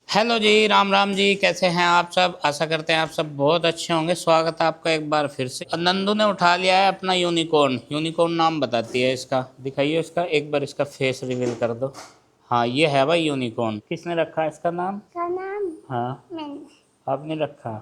Hello जी, राम राम जी। कैसे हैं आप सब? आशा करते हैं आप सब बहुत अच्छे होंगे। स्वागत है आपका एक बार फिर से। नंदू ने उठा लिया है अपना यूनिकॉर्न। यूनिकॉर्न नाम बताती है इसका। दिखाइए इसका एक बार, इसका फेस रिवील कर दो। हाँ, ये है भाई यूनिकॉर्न। किसने रखा है इसका नाम? हाँ, मैंने। आपने रखा?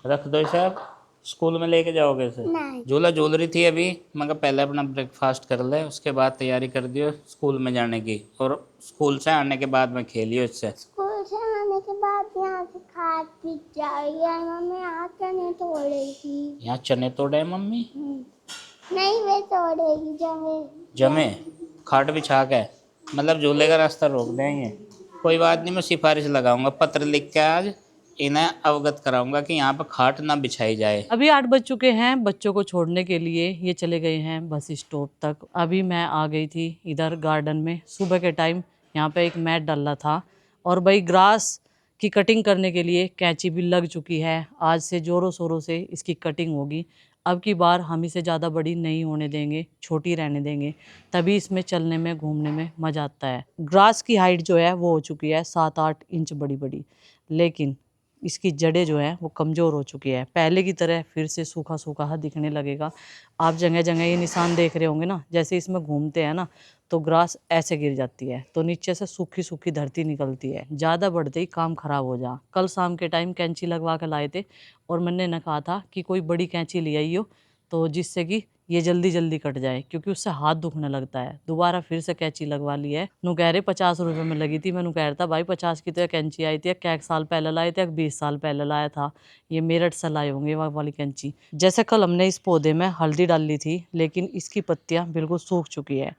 रख दो इसे। आप स्कूल में लेके जाओगे इसे? नहीं। झूला झूल रही थी अभी, मगर पहले अपना ब्रेकफास्ट कर ले, उसके बाद तैयारी कर दियो स्कूल में जाने की। और स्कूल से आने के बाद में खेलियो इससे। स्कूल से आने के बाद यहाँ से खा पी जाइए। मम्मी यहाँ चने तोड़ेगी। यहाँ चने तोड़े मम्मी? नहीं, वे तोड़ेगी जमे। जमे? खाट बिछा के? मतलब झूले का रास्ता रोक देंगे। कोई बात नहीं, मैं सिफारिश लगाऊंगा, पत्र लिख के आज इन्हें अवगत कराऊंगा कि यहाँ पर खाट ना बिछाई जाए। अभी 8 बज चुके हैं। बच्चों को छोड़ने के लिए ये चले गए हैं बस स्टॉप तक। अभी मैं आ गई थी इधर गार्डन में सुबह के टाइम। यहाँ पे एक मैट डाला था और भाई ग्रास की कटिंग करने के लिए कैंची भी लग चुकी है। आज से जोरों शोरों से इसकी कटिंग होगी। अब की बार हम इसे ज़्यादा बड़ी नहीं होने देंगे, छोटी रहने देंगे, तभी इसमें चलने में घूमने में मज़ा आता है। ग्रास की हाइट जो है वो हो चुकी है 7-8 इंच बड़ी बड़ी, लेकिन इसकी जड़ें जो है वो कमज़ोर हो चुकी है। पहले की तरह फिर से सूखा सूखा दिखने लगेगा। आप जगह जगह ये निशान देख रहे होंगे ना, जैसे इसमें घूमते हैं ना तो ग्रास ऐसे गिर जाती है, तो नीचे से सूखी सूखी धरती निकलती है। ज़्यादा बढ़ते ही काम ख़राब हो जा। कल शाम के टाइम कैंची लगवा के लाए थे और मैंने न कहा था कि कोई बड़ी कैंची ले आई हो तो जिससे कि ये जल्दी जल्दी कट जाए, क्योंकि उससे हाथ दुखने लगता है। दोबारा फिर से कैंची लगवा ली है। नु कह रहे 50 रुपये में लगी थी। मैंने कह रहा था भाई 50 की तो ये कैंची आई थी, क्या 1 साल पहले लाए थे, 20 साल पहले लाया था। ये मेरठ से लाए होंगे वह वाली कैंची। जैसे कल हमने इस पौधे में हल्दी डाली थी, लेकिन इसकी पत्तियां बिल्कुल सूख चुकी है।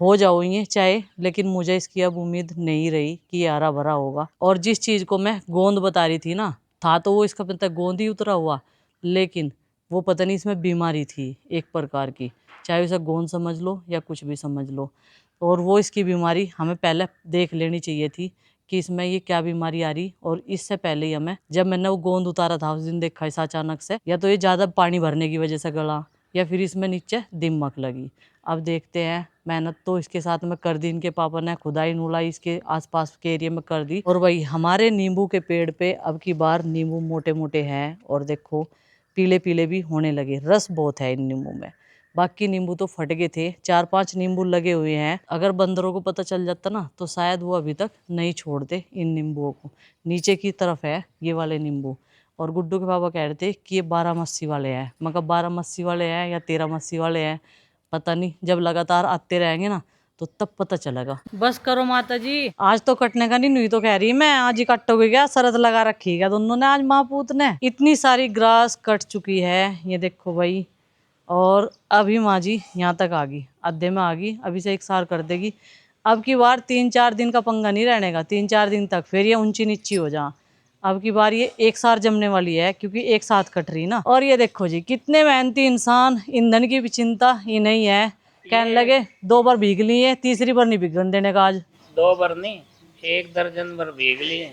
हो जाओ ये चाहे, लेकिन मुझे इसकी अब उम्मीद नहीं रही कि ये हरा भरा होगा। और जिस चीज़ को मैं गोंद बता रही थी ना, था तो वो इसका पता गोंद ही उतरा हुआ, लेकिन वो पता नहीं इसमें बीमारी थी एक प्रकार की। चाहे उसे गोंद समझ लो या कुछ भी समझ लो, और वो इसकी बीमारी हमें पहले देख लेनी चाहिए थी कि इसमें ये क्या बीमारी आ रही। और इससे पहले ही हमें, जब मैंने वो गोंद उतारा था उस दिन देखा इस अचानक से, या तो ये ज़्यादा पानी भरने की वजह से गला, या फिर इसमें नीचे दीमक लगी। अब देखते हैं। मेहनत तो इसके साथ में कर दी, इनके पापा ने खुदाई नुलाई इसके आसपास के एरिया में कर दी। और वही हमारे नींबू के पेड़ पे अब की बार नींबू मोटे मोटे हैं, और देखो पीले पीले भी होने लगे। रस बहुत है इन नींबू में। बाकी नींबू तो फट गए थे। 4-5 नींबू लगे हुए हैं। अगर बंदरों को पता चल जाता ना तो शायद वो अभी तक नहीं छोड़ते इन नींबुओं को। नीचे की तरफ है ये वाले नींबू, और गुड्डू के पापा कह रहे थे कि ये 12 वाले हैं। मगर 12 वाले हैं या 13 वाले हैं पता नहीं। जब लगातार आते रहेंगे ना तो तब पता चलेगा। बस करो माता जी, आज तो कटने का नहीं। नहीं तो कह रही मैं आज ही कटोगे क्या? शरत लगा रखी है क्या दोनों ने आज माँ पूत ने? इतनी सारी ग्रास कट चुकी है ये देखो भाई। और अभी माँ जी यहाँ तक आ गई, आधे में आ गई। अभी से एक सार कर देगी। अब की बार 3-4 दिन का पंगा नहीं रहने का। 3-4 दिन तक फिर ये ऊंची नीची हो जा। अब की बार ये एक सार जमने वाली है, क्योंकि एक साथ कट रही ना। और ये देखो जी कितने मेहनती इंसान, ईंधन की भी चिंता ही नहीं है। कहने लगे 2 बार भीग ली है, तीसरी बार नहीं भीगने देने का आज। 2 बार नहीं, 1 दर्जन बार भीग लिए।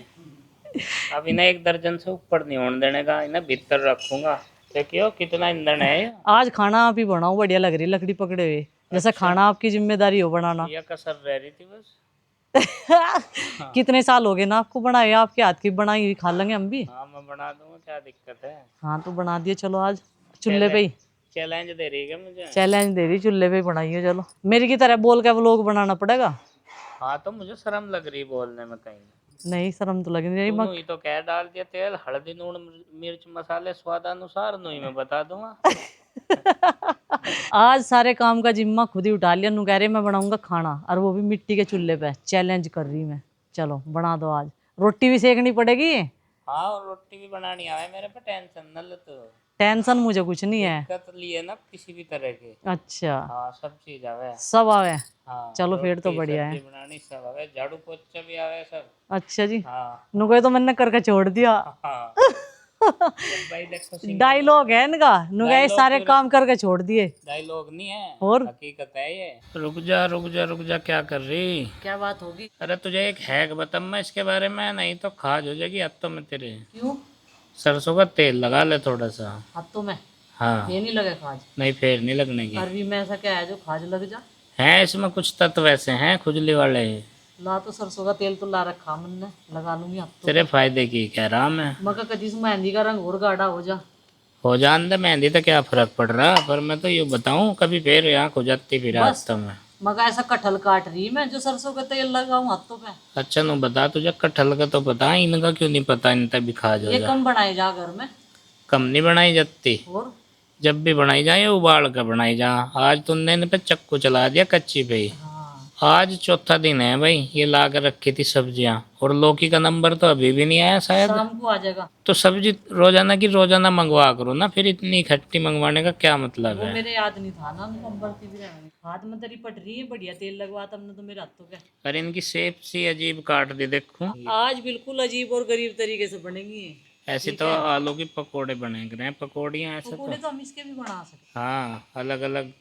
अब इन्हें 1 दर्जन से ऊपर नहीं होने देने का, इन्हें भीतर रखूंगा। देखियो कितना ईंधन है ये। आज खाना आप ही बनाओ, बढ़िया लग रही लकड़ी पकड़े हुए। जैसे अच्छा। खाना आपकी जिम्मेदारी हो बनाना। ये कसर रह रही थी बस। हाँ। कितने साल हो गए ना आपको बनाए, आपके हाथ की बनाई हुई खा लेंगे हम भी। हाँ, मैं बना दूंगा, क्या दिक्कत है। हाँ तो बना दिए, चलो आज चूल्हे पे ही। चैलेंज दे रही है मुझे। चैलेंज दे रही, चूल्हे पे ही बनाइए। चलो मेरी की तरह बोल के व्लॉग बनाना पड़ेगा। हाँ, तो मुझे शर्म लग रही बोलने में कहीं। नहीं शर्म तो लगी नहीं तूने मक। ही तो क्या डाल दिया, तेल हल्दी नून मिर्च मसाले स्वादानुसार, नु ही मैं बता दूंगा। आज सारे काम का जिम्मा खुद ही उठा लिया। नु कह रहे मैं बनाऊंगा खाना, और वो भी मिट्टी के चूल्हे पे। चैलेंज कर रही मैं। चलो बना दो आज। रोटी भी सेकनी पड़ेगी। हाँ, और रोटी भी बनानी आवे मेरे पे, टेंशन न ले तू। टेंशन मुझे कुछ नहीं है। दिक्कत लिए ना किसी भी तरह की। अच्छा हाँ, सब चीज आवे। सब आवे। हाँ, चलो फिर तो रोटी बढ़िया सब्जी है। बनानी सब आवे, झाड़ू पोछा भी आवे सब। अच्छा जी। हाँ। नुको तो मैंने करके छोड़ दिया। हाँ। जब भाई देखो सिंगल। डायलॉग है इनका। नुका ये डायलॉग सारे क्यों? काम करके छोड़ दिए। डायलॉग नहीं है, और हकीकत है ये। रुक जा रुक जा रुक जा, क्या कर रही? क्या बात होगी? अरे तुझे एक हैक बता मैं इसके बारे में, नहीं तो खाज हो जाएगी हाथों में तेरे। क्यों? सरसों का तेल लगा ले थोड़ा सा। हाथों में? हाँ। ये नहीं लगे खाज? नहीं, फेर नहीं लगने की। अरबी में ऐसा क्या है जो खाज लग जा? हैं इसमें कुछ तत्व ऐसे हैं खुजली वाले। ला तो सरसों का तेल तो ला रखा मैंने, लगा लूंगी हफ्तों। तेरे फायदे की कह रहा मैं। मगर कदी से मेहंदी का रंग और गाढ़ा हो जा। हो जान दे मेहंदी तो क्या फर्क पड़ रहा, पर मैं तो ये बताऊं कभी फिर आँख हो जाती फिर बस हाथों में। मगर ऐसा कटहल काट रही मैं जो सरसों का तेल लगाऊं हाथों पे। अच्छा नु बता, तुझे कटहल का तो पता, इनका क्यों नहीं पता, इन तक भी खा ये जा। कम बनाए जा घर में। कम नहीं बनाई जाती, और जब भी बनाई जाए उबाल कर बनाई जा। आज तुमने इन पे चक्कू चला दिया कच्ची पे ही। हाँ, आज चौथा दिन है भाई ये ला कर रखी थी सब्जियां, और लौकी का नंबर तो अभी भी नहीं आया शायद। शाम को आ जाएगा। तो सब्जी रोजाना की रोजाना मंगवा करो ना, फिर इतनी खट्टी मंगवाने का क्या मतलब वो है। मेरे याद नहीं था ना, हम बढ़ती भी रहेंगे। हाथ में तरी पट रही है, बढ़िया तेल लगवा तुमने तो मेरे हाथों पे। पर इनकी शेप सी अजीब काट दी देखो। आज बिल्कुल अजीब और गरीब तरीके से बनेंगी ये। ऐसे ठीक तो है, आलू के पकोड़े बने रहे हैं, पकौड़ियाँ ऐसे तो। पकौड़े तो हम इसके भी बना सकते हाँ, अलग अलग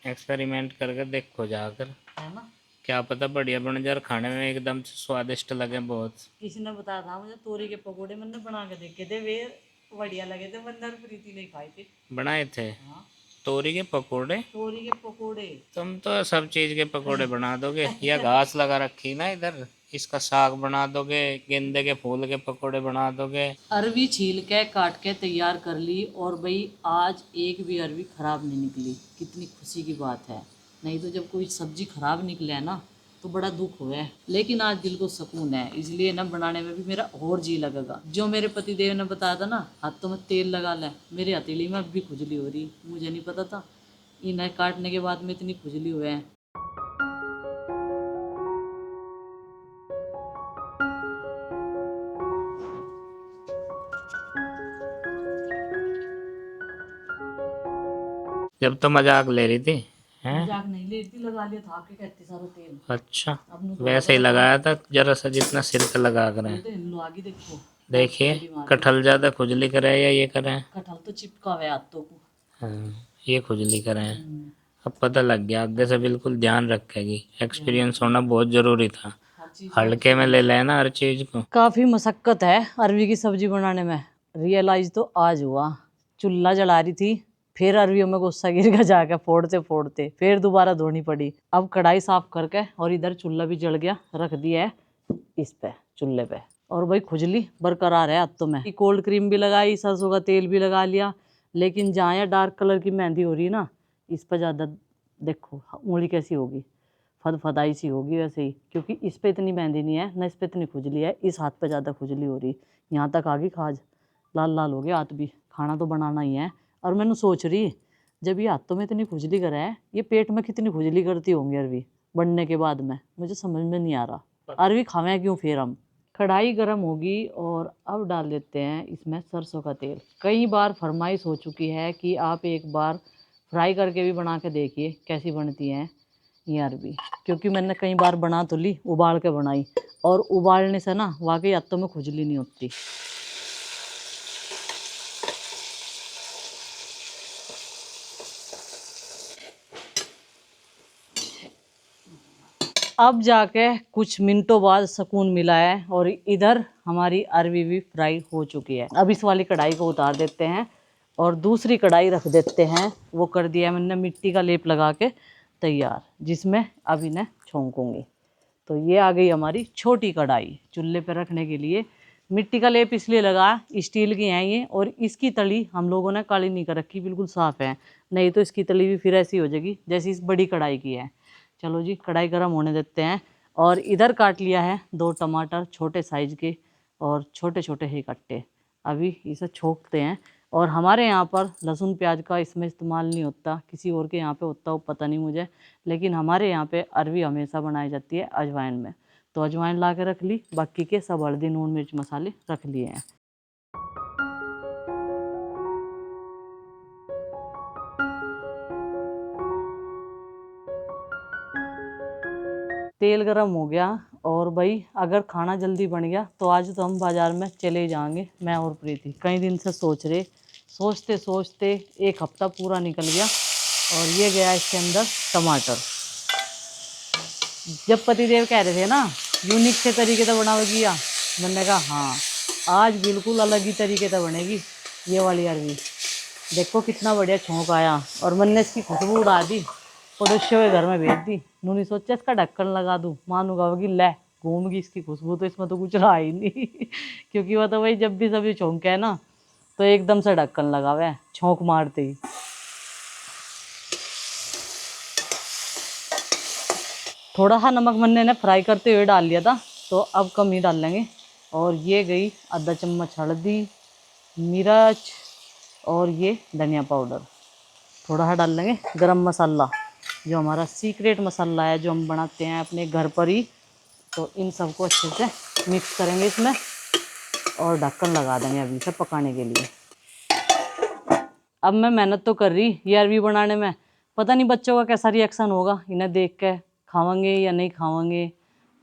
एक्सपेरिमेंट करके देखो जाकर, है ना। क्या पता बढ़िया बन जाए और खाने में एकदम से स्वादिष्ट लगे बहुत। किसी ने बताया था मुझे तोरी के पकौड़े, मैंने बना के देखे थे, वे बढ़िया लगे थे, मैंने और प्रीति नहीं खाए थे। बनाए थे हाँ, तोरी के पकोड़े। तोरी के पकौड़े। तुम तो सब चीज के पकोड़े बना दोगे। यह घास लगा रखी ना इधर, इसका साग बना दोगे, गेंदे के फूल के पकोड़े बना दोगे। अरवी छील के काट के तैयार कर ली, और भाई आज एक भी अरवी खराब नहीं निकली, कितनी खुशी की बात है। नहीं तो जब कोई सब्जी खराब निकले ना तो बड़ा दुख हुआ है, लेकिन आज दिल को सुकून है, इसलिए ना बनाने में भी मेरा और जी लगेगा। जो मेरे पति देव ने बताया था ना हाथों में तेल लगा ले, मेरी हथेली में अब भी खुजली हो रही, मुझे नहीं पता था इन्हें काटने के बाद में इतनी खुजली हुए है। जब तो मजाक ले रही थी हैं। मजाक नहीं ले रही, लगा लिया था आपके कहते सारा तेल। अच्छा, अब नु वैसे ही लगाया था जरा सा जितना सिर पे लगा कर है। ये तो इन लो आगे देखो। देखिए बीमार कटहल ज्यादा खुजली करे या ये करे। कटहल तो चिपका हुआ है हाथों को। हाँ, ये खुजली करे। हम्म, अब पता लग गया, आगे से बिल्कुल ध्यान रखेगी, ध्यान एक्सपीरियंस होना बहुत जरूरी था। हर चीज हल्के में ले लेना हर चीज को। काफी मशक्कत है अरवी की सब्जी बनाने में, रियलाइज तो आज हुआ। चूल्हा जला रही थी, फिर अरवियों में गुस्सा गिर गया, जाके फोड़ते फोड़ते फिर दोबारा धोनी पड़ी। अब कढ़ाई साफ करके और इधर चूल्हा भी जल गया, रख दिया है इस पे चूल्हे पे। और भाई खुजली बरकरार है अब तो। मैं कोल्ड क्रीम भी लगाई, सरसों का तेल भी लगा लिया, लेकिन जहाँ ये डार्क कलर की मेहंदी हो रही है ना, इस पर ज़्यादा देखो उंगली कैसी होगी, फदफदाई सी होगी वैसे ही, क्योंकि इस पे इतनी मेहंदी नहीं है ना, इस पे इतनी खुजली है, इस हाथ पे ज़्यादा खुजली हो रही। यहाँ तक आ गई खाज, लाल लाल हो गया हाथ भी। खाना तो बनाना ही है। और मैंने सोच रही जब ये हाथों में इतनी खुजली करे है, ये पेट में कितनी खुजली करती होंगी अरवी बनने के बाद में, मुझे समझ में नहीं आ रहा। अरवी खावें क्यों फिर हम। कढ़ाई गर्म होगी और अब डाल देते हैं इसमें सरसों का तेल। कई बार फरमाइश हो चुकी है कि आप एक बार फ्राई करके भी बना के देखिए कैसी बनती हैं ये अरबी, क्योंकि मैंने कई बार बना तो ली, उबाल के बनाई, और उबालने से ना वाकई हाथों में खुजली नहीं होती। अब जाके कुछ मिनटों बाद सुकून मिला है, और इधर हमारी अरबी भी फ्राई हो चुकी है। अब इस वाली कढ़ाई को उतार देते हैं और दूसरी कढ़ाई रख देते हैं। वो कर दिया है मैंने मिट्टी का लेप लगा के तैयार, जिसमें अब इन्हें छोंकूंगी। तो ये आ गई हमारी छोटी कढ़ाई चूल्हे पर रखने के लिए। मिट्टी का लेप इसलिए लगा, स्टील की हैं ये, और इसकी तली हम लोगों ने काली नहीं कर रखी, बिल्कुल साफ़ है, नहीं तो इसकी तली भी फिर ऐसी हो जाएगी जैसी इस बड़ी कढ़ाई की है। चलो जी कढ़ाई गर्म होने देते हैं। और इधर काट लिया है 2 टमाटर छोटे साइज़ के, और छोटे छोटे ही कट्टे। अभी इसे छोंकते हैं। और हमारे यहाँ पर लहसुन प्याज का इसमें इस्तेमाल नहीं होता, किसी और के यहाँ पे होता हो पता नहीं मुझे, लेकिन हमारे यहाँ पे अरवी हमेशा बनाई जाती है अजवाइन में। तो अजवाइन ला के रख ली, बाकी के सब हल्दी नून मिर्च मसाले रख लिए हैं। तेल गरम हो गया, और भाई अगर खाना जल्दी बन गया तो आज तो हम बाज़ार में चले जाएंगे, मैं और प्रीति। कई दिन से सोच रहे, सोचते सोचते एक हफ्ता पूरा निकल गया, और ये गया इसके अंदर टमाटर। जब पतिदेव कह रहे थे ना यूनिक से तरीके से बनाओगी या, मैंने कहा हाँ आज बिल्कुल अलग ही तरीके से बनेगी ये वाली अरवी। देखो कितना बढ़िया छौंक आया, और मैंने इसकी खुशबू उड़ा दी, पड़ोसियों के घर में भेज दी। उन्होंने सोचा इसका ढक्कन लगा दूँ, मानूगा होगी ले घूम गई इसकी खुशबू, तो इसमें तो कुछ रहा ही नहीं क्योंकि वो तो भाई जब भी सब्जी छौंके है ना तो एकदम से ढक्कन लगा हुआ है छौंक मारते ही। थोड़ा सा नमक मैंने ना फ्राई करते हुए डाल लिया था, तो अब कम ही डाल लेंगे। और ये गई आधा चम्मच हल्दी, मिर्च और ये धनिया पाउडर। थोड़ा सा डाल लेंगे गरम मसाला, जो हमारा सीक्रेट मसाला है जो हम बनाते हैं अपने घर पर ही। तो इन सबको अच्छे से मिक्स करेंगे इसमें और ढक्कन लगा देंगे अभी से पकाने के लिए। अब मैं मेहनत तो कर रही ये अरबी बनाने में, पता नहीं बच्चों का कैसा रिएक्शन होगा, इन्हें देख के खावांगे या नहीं खावांगे,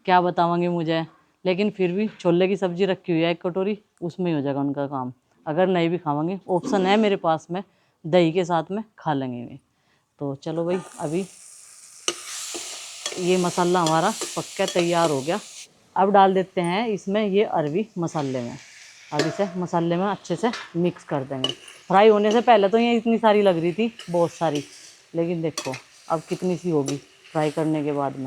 क्या बतावांगे मुझे। लेकिन फिर भी छोले की सब्ज़ी रखी हुई है एक कटोरी, उसमें ही हो जाएगा उनका काम। अगर नहीं भी खावांगे ऑप्शन है मेरे पास में, दही के साथ में खा लेंगे वे। तो चलो भाई, अभी ये मसाला हमारा पक्का तैयार हो गया। अब डाल देते हैं इसमें ये अरबी मसाले में। अब इसे मसाले में अच्छे से मिक्स कर देंगे। फ्राई होने से पहले तो ये इतनी सारी लग रही थी, बहुत सारी, लेकिन देखो अब कितनी सी होगी फ्राई करने के बाद में।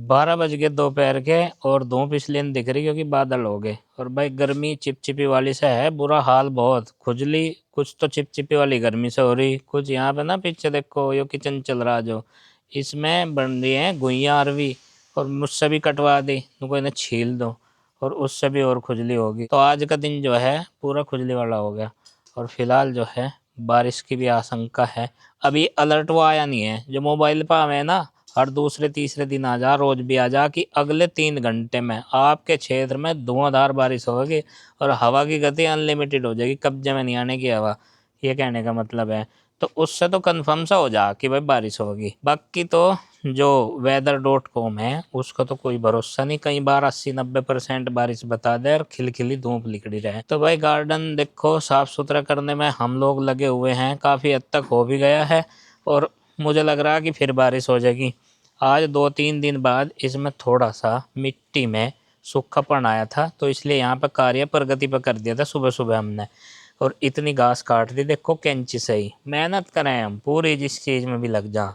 12 बज गए दोपहर के और धूप इसलिए नहीं दिख रही क्योंकि बादल हो गए। और भाई गर्मी चिपचिपी वाली से है, बुरा हाल बहुत, खुजली कुछ तो चिपचिपी वाली गर्मी से हो रही, कुछ यहाँ पे ना पीछे देखो यो किचन चल रहा जो, इसमें बन रही है गुइयाँ अरवी, और मुझसे भी कटवा दी, तुमको इन्हें छील दो और उससे भी और खुजली होगी। तो आज का दिन जो है पूरा खुजली वाला हो गया। और फिलहाल जो है बारिश की भी आशंका है। अभी अलर्ट वो आया नहीं है जो मोबाइल पर हमें ना हर दूसरे तीसरे दिन आ जा, रोज भी आ जा कि अगले 3 घंटे में आपके क्षेत्र में धुआंधार बारिश होगी और हवा की गति अनलिमिटेड हो जाएगी, कब्जे में नहीं आने की हवा, ये कहने का मतलब है। तो उससे तो कंफर्म सा हो जा कि भाई बारिश होगी। बाकी तो जो weather.com है उसका तो कोई भरोसा नहीं, कई बार 80-90% बारिश बता दे और खिलखिली धूप निकली रहे। तो भाई गार्डन देखो साफ सुथरा करने में हम लोग लगे हुए हैं, काफ़ी हद तक हो भी गया है और मुझे लग रहा है कि फिर बारिश हो जाएगी। आज 2-3 दिन बाद इसमें थोड़ा सा मिट्टी में सूखापन आया था, तो इसलिए यहाँ पर कार्य प्रगति पर कर दिया था सुबह सुबह हमने, और इतनी घास काट दी देखो कैंची से ही। मेहनत करें हम पूरी, जिस चीज़ में भी लग जा,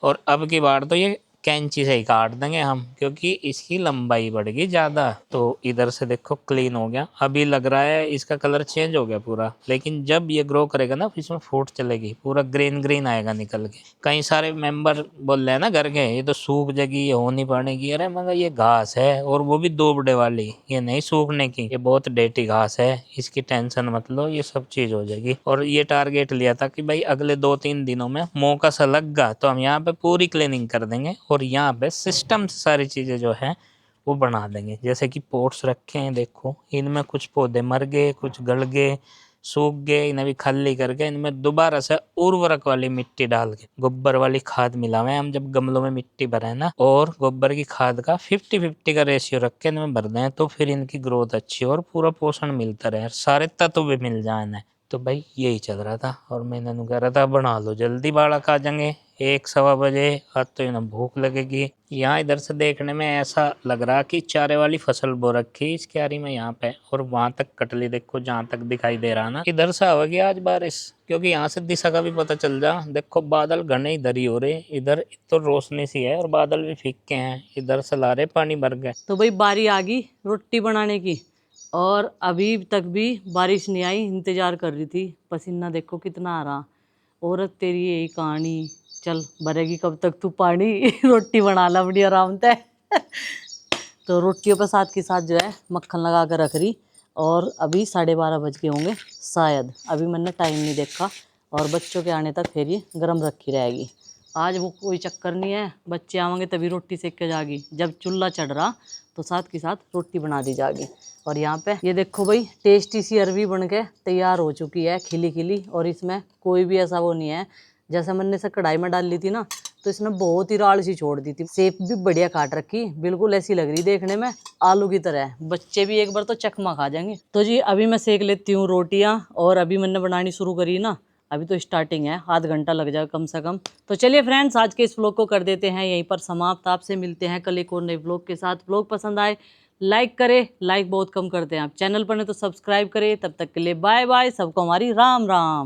और अब की बार तो ये कैंची से ही काट देंगे हम क्योंकि इसकी लंबाई बढ़ गई ज़्यादा। तो इधर से देखो क्लीन हो गया, अभी लग रहा है इसका कलर चेंज हो गया पूरा, लेकिन जब ये ग्रो करेगा ना इसमें फूट चलेगी, पूरा ग्रीन ग्रीन आएगा निकल के। कई सारे मेंबर बोल रहे हैं ना घर के, ये तो सूख जाएगी, ये हो नहीं पाएगी। अरे मगर ये घास है और वो भी दोबड़े वाली, ये नहीं सूखने की, ये बहुत डेटी घास है, इसकी टेंशन मत लो, ये सब चीज़ हो जाएगी। और ये टारगेट लिया था कि भाई अगले 2-3 दिनों में मौका सा लगा तो हम यहाँ पे पूरी क्लीनिंग कर देंगे और यहाँ पे सिस्टम से सारी चीज़ें जो है वो बना देंगे। जैसे कि पोट्स रखे हैं देखो, इनमें कुछ पौधे मर गए, कुछ गल गए, सूख गए, इन्हें भी खाली करके इनमें दोबारा से उर्वरक वाली मिट्टी डाल के गोबर वाली खाद मिलावे हम जब गमलों में मिट्टी भरे ना, और गोबर की खाद का 50-50 का रेशियो रख के इनमें भर दें, तो फिर इनकी ग्रोथ अच्छी और पूरा पोषण मिलता रहे, सारे तत्व भी मिल जाए इन्हें। तो भाई यही चल रहा था और मैंने इन्हें कह रहा था बना लो जल्दी, बालक आ जाएंगे 1-1:15 बजे, आज तो इन्हें भूख लगेगी। यहाँ इधर से देखने में ऐसा लग रहा कि चारे वाली फसल बो रखी इस क्यारी में यहाँ पे, और वहां तक कटली देखो जहाँ तक दिखाई दे रहा ना, इधर से आवेगी आज बारिश, क्योंकि यहाँ से दिशा का भी पता चल जा। देखो बादल घने इधर ही हो रहे, इधर तो रोशनी सी है और बादल भी फीके हैं, इधर से ला रहे पानी भर गए। तो भाई बारी आ गई रोटी बनाने की, और अभी तक भी बारिश नहीं आई, इंतजार कर रही थी। पसीना देखो कितना आ रहा। औरत तेरी यही कहानी, चल भरेगी कब तक तू पानी रोटी बना ला बड़ी आराम से तो रोटियों पर साथ के साथ जो है मक्खन लगा कर रख रही। और अभी 12:30 बज गए होंगे शायद, अभी मैंने टाइम नहीं देखा। और बच्चों के आने तक फिर ये गर्म रखी रहेगी। आज वो कोई चक्कर नहीं है, बच्चे आवेंगे तभी रोटी सेक के जागी, जब चूल्हा चढ़ रहा तो साथ के साथ रोटी बना दी जाएगी। और यहाँ पे ये देखो भाई टेस्टी सी अरवी बन के तैयार हो चुकी है, खिली खिली। और इसमें कोई भी ऐसा वो नहीं है, जैसे मैंने इसे कढ़ाई में डाल ली थी ना तो इसने बहुत ही राल सी छोड़ दी थी। शेप भी बढ़िया काट रखी, बिल्कुल ऐसी लग रही देखने में आलू की तरह। बच्चे भी एक बार तो चकमा खा जाएंगे। तो जी अभी मैं सेक लेती हूँ रोटियाँ, और अभी मैंने बनानी शुरू करी ना, अभी तो स्टार्टिंग है, आध घंटा लग जाएगा कम से कम। तो चलिए फ्रेंड्स, आज के इस व्लॉग को कर देते हैं यहीं पर समाप्त। आपसे मिलते हैं कल एक और नए व्लॉग के साथ। व्लॉग पसंद आए लाइक करें, लाइक बहुत कम करते हैं आप, चैनल पर नहीं तो सब्सक्राइब करें। तब तक के लिए बाय बाय, सबको हमारी राम राम।